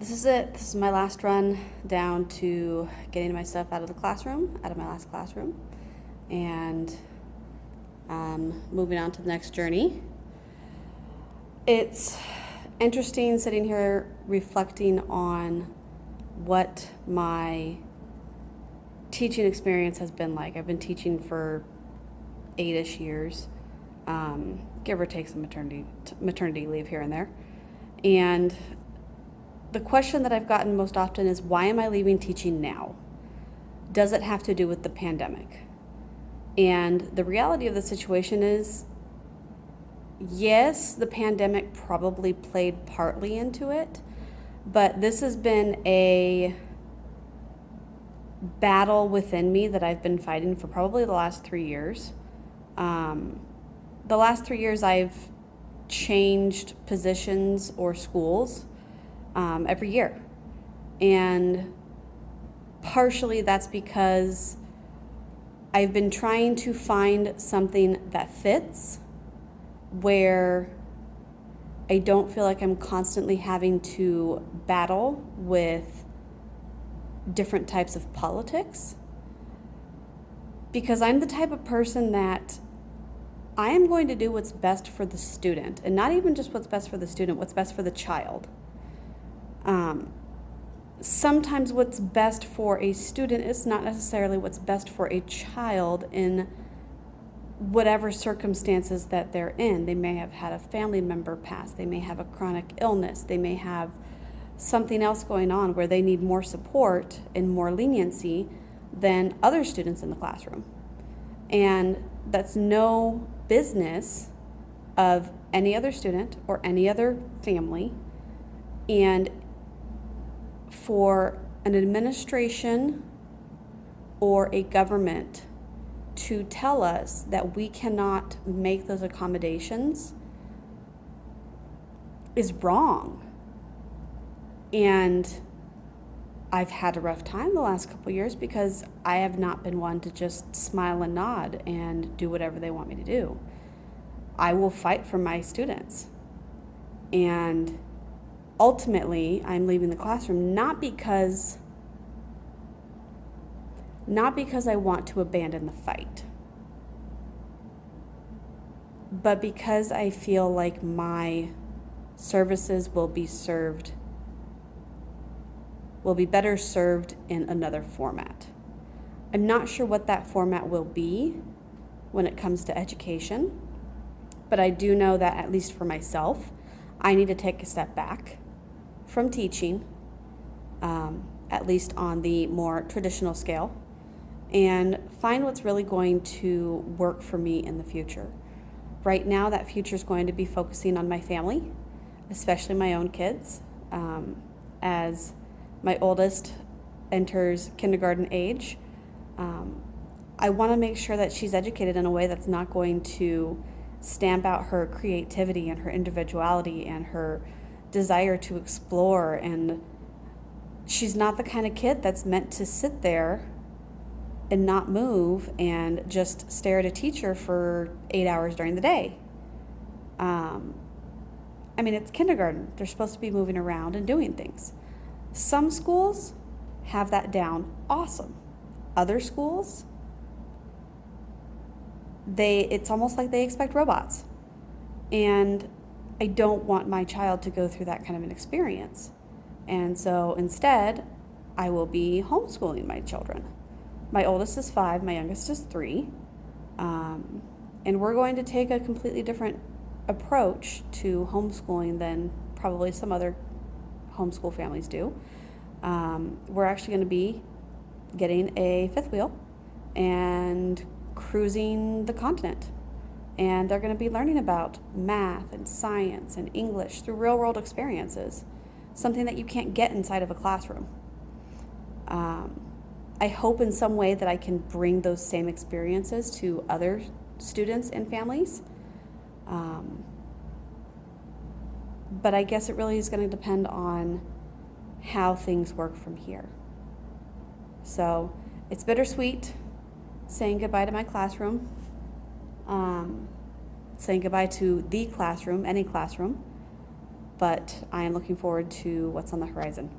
This is it. This is my last run down to getting my stuff out of the classroom, out of my last classroom, and moving on to the next journey. It's interesting sitting here reflecting on what my teaching experience has been like. I've been teaching for 8-ish years, give or take some maternity leave here and there. And the question that I've gotten most often is, why am I leaving teaching now? Does it have to do with the pandemic? And the reality of the situation is, yes, the pandemic probably played partly into it, but this has been a battle within me that I've been fighting for probably the last 3 years. The last 3 years I've changed positions or schools every year. And partially that's because I've been trying to find something that fits, where I don't feel like I'm constantly having to battle with different types of politics. Because I'm the type of person that I am going to do what's best for the student, and not even just what's best for the student, what's best for the child. Sometimes what's best for a student is not necessarily what's best for a child in whatever circumstances that they're in. They may have had a family member pass, they may have a chronic illness, they may have something else going on where they need more support and more leniency than other students in the classroom. And that's no business of any other student or any other family. And for an administration or a government to tell us that we cannot make those accommodations is wrong. And I've had a rough time the last couple of years because I have not been one to just smile and nod and do whatever they want me to do. I will fight for my students. And ultimately, I'm leaving the classroom not because I want to abandon the fight, but because I feel like my services will be better served in another format. I'm not sure what that format will be when it comes to education, but I do know that, at least for myself, I need to take a step back from teaching, at least on the more traditional scale, and find what's really going to work for me in the future. Right now, that future is going to be focusing on my family, especially my own kids. As my oldest enters kindergarten age, I want to make sure that she's educated in a way that's not going to stamp out her creativity and her individuality and her desire to explore. And she's not the kind of kid that's meant to sit there and not move and just stare at a teacher for 8 hours during the day. It's kindergarten. They're supposed to be moving around and doing things. Some schools have that down awesome. Other schools, it's almost like they expect robots. And I don't want my child to go through that kind of an experience. And so instead, I will be homeschooling my children. My oldest is 5, my youngest is 3. And we're going to take a completely different approach to homeschooling than probably some other homeschool families do. We're actually going to be getting a fifth wheel and cruising the continent. And they're going to be learning about math and science and English through real world experiences, something that you can't get inside of a classroom. I hope in some way that I can bring those same experiences to other students and families. But I guess it really is going to depend on how things work from here. So it's bittersweet saying goodbye to my classroom, saying goodbye to the classroom, any classroom, but I am looking forward to what's on the horizon.